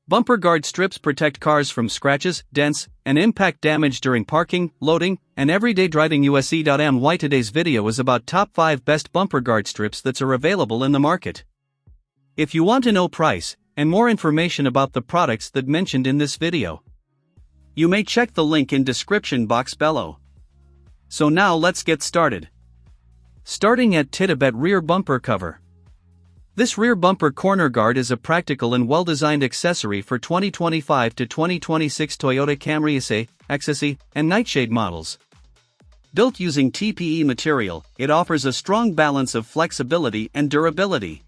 Bumper guard strips protect cars from scratches, dents, and impact damage during parking, loading, and everyday driving. USE.my Today's video is about top 5 best bumper guard strips that are available in the market. If you want to know price and more information about the products that mentioned in this video, you may check the link in description box below. So now let's get started. Starting at Titibet Rear Bumper Cover. This rear bumper corner guard is a practical and well-designed accessory for 2025 to 2026 Toyota Camry SE, XSE, and Nightshade models. Built using TPE material, it offers a strong balance of flexibility and durability.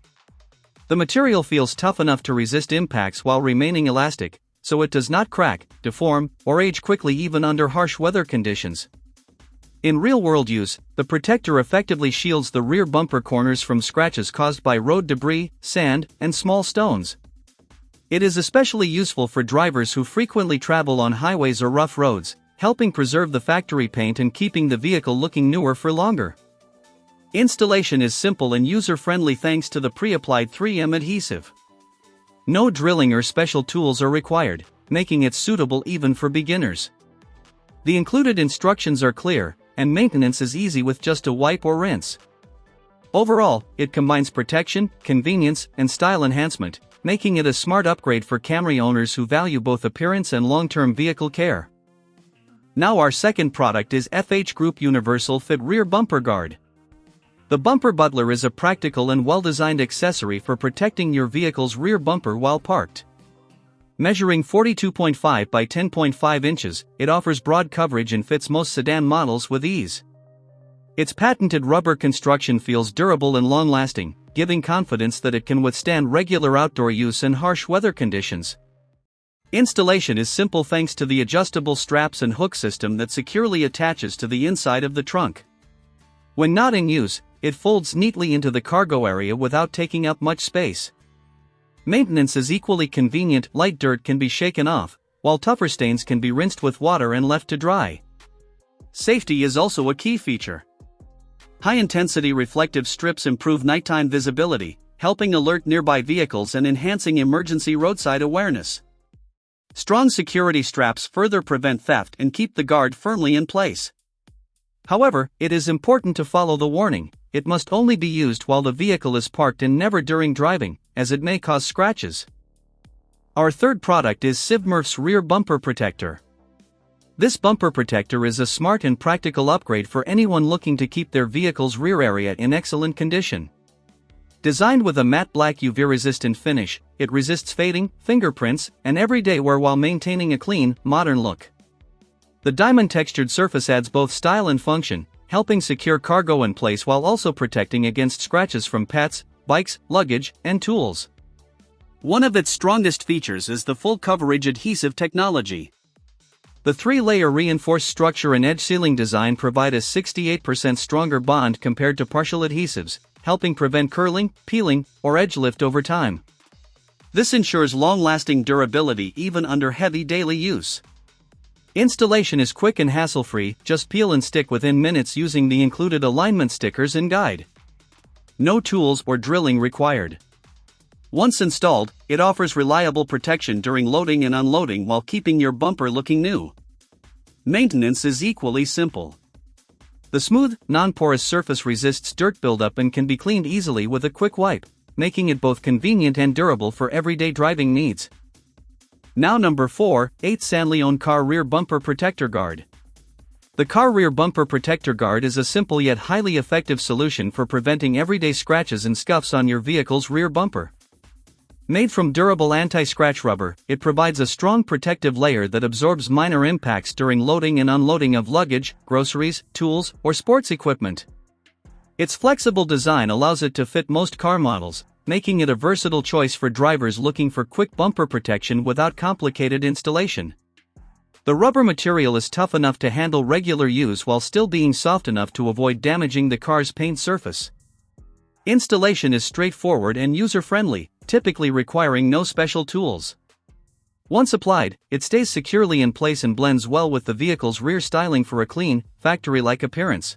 The material feels tough enough to resist impacts while remaining elastic, so it does not crack, deform, or age quickly even under harsh weather conditions. In real-world use, the protector effectively shields the rear bumper corners from scratches caused by road debris, sand, and small stones. It is especially useful for drivers who frequently travel on highways or rough roads, helping preserve the factory paint and keeping the vehicle looking newer for longer. Installation is simple and user-friendly thanks to the pre-applied 3M adhesive. No drilling or special tools are required, making it suitable even for beginners. The included instructions are clear, and maintenance is easy with just a wipe or rinse. Overall, it combines protection, convenience, and style enhancement, making it a smart upgrade for Camry owners who value both appearance and long-term vehicle care. Now our second product is FH Group Universal Fit Rear Bumper Guard. The Bumper Butler is a practical and well-designed accessory for protecting your vehicle's rear bumper while parked. Measuring 42.5 by 10.5 inches, it offers broad coverage and fits most sedan models with ease. Its patented rubber construction feels durable and long-lasting, giving confidence that it can withstand regular outdoor use and harsh weather conditions. Installation is simple thanks to the adjustable straps and hook system that securely attaches to the inside of the trunk. When not in use, it folds neatly into the cargo area without taking up much space. Maintenance is equally convenient. Light dirt can be shaken off, while tougher stains can be rinsed with water and left to dry. Safety is also a key feature. High-intensity reflective strips improve nighttime visibility, helping alert nearby vehicles and enhancing emergency roadside awareness. Strong security straps further prevent theft and keep the guard firmly in place. However, it is important to follow the warning. It must only be used while the vehicle is parked and never during driving, as it may cause scratches. Our third product is Sivmurf's Rear Bumper Protector. This bumper protector is a smart and practical upgrade for anyone looking to keep their vehicle's rear area in excellent condition. Designed with a matte black UV-resistant finish, it resists fading, fingerprints, and everyday wear while maintaining a clean, modern look. The diamond-textured surface adds both style and function, helping secure cargo in place while also protecting against scratches from pets, bikes, luggage, and tools. One of its strongest features is the full coverage adhesive technology. The 3-layer reinforced structure and edge sealing design provide a 68% stronger bond compared to partial adhesives, helping prevent curling, peeling, or edge lift over time. This ensures long-lasting durability even under heavy daily use. Installation is quick and hassle-free, just peel and stick within minutes using the included alignment stickers and guide. No tools or drilling required. Once installed, it offers reliable protection during loading and unloading while keeping your bumper looking new. Maintenance is equally simple. The smooth, non-porous surface resists dirt buildup and can be cleaned easily with a quick wipe, making it both convenient and durable for everyday driving needs. Now number 4, 8 Sanlion Car Rear Bumper Protector Guard. The Car Rear Bumper Protector Guard is a simple yet highly effective solution for preventing everyday scratches and scuffs on your vehicle's rear bumper. Made from durable anti-scratch rubber, it provides a strong protective layer that absorbs minor impacts during loading and unloading of luggage, groceries, tools, or sports equipment. Its flexible design allows it to fit most car models, making it a versatile choice for drivers looking for quick bumper protection without complicated installation. The rubber material is tough enough to handle regular use while still being soft enough to avoid damaging the car's paint surface. Installation is straightforward and user-friendly, typically requiring no special tools. Once applied, it stays securely in place and blends well with the vehicle's rear styling for a clean, factory-like appearance.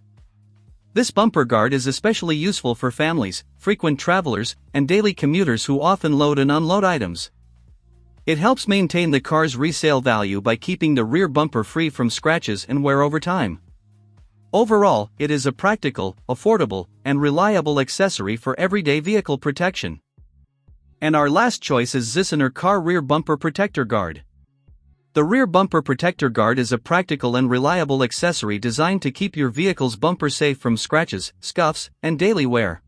This bumper guard is especially useful for families, frequent travelers, and daily commuters who often load and unload items. It helps maintain the car's resale value by keeping the rear bumper free from scratches and wear over time. Overall, it is a practical, affordable, and reliable accessory for everyday vehicle protection. And our last choice is Zissener Car Rear Bumper Protector Guard. The Rear Bumper Protector Guard is a practical and reliable accessory designed to keep your vehicle's bumper safe from scratches, scuffs, and daily wear.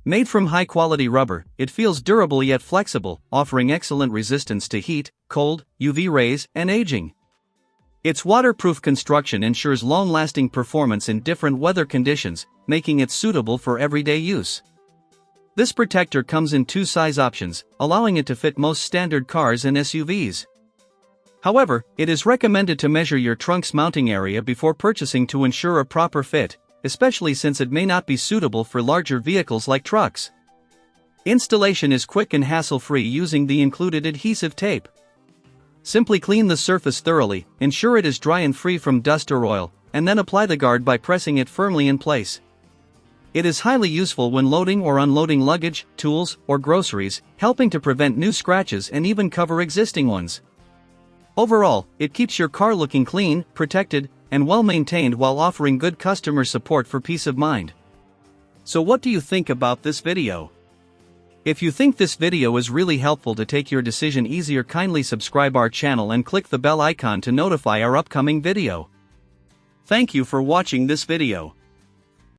Made from high-quality rubber, it feels durable yet flexible, offering excellent resistance to heat, cold, UV rays, and aging. Its waterproof construction ensures long-lasting performance in different weather conditions, making it suitable for everyday use. This protector comes in 2 size options, allowing it to fit most standard cars and SUVs. However, it is recommended to measure your trunk's mounting area before purchasing to ensure a proper fit, especially since it may not be suitable for larger vehicles like trucks. Installation is quick and hassle-free using the included adhesive tape. Simply clean the surface thoroughly, ensure it is dry and free from dust or oil, and then apply the guard by pressing it firmly in place. It is highly useful when loading or unloading luggage, tools, or groceries, helping to prevent new scratches and even cover existing ones. Overall, it keeps your car looking clean, protected, and well-maintained while offering good customer support for peace of mind. So what do you think about this video? If you think this video is really helpful to take your decision easier, kindly subscribe our channel and click the bell icon to notify our upcoming video. Thank you for watching this video.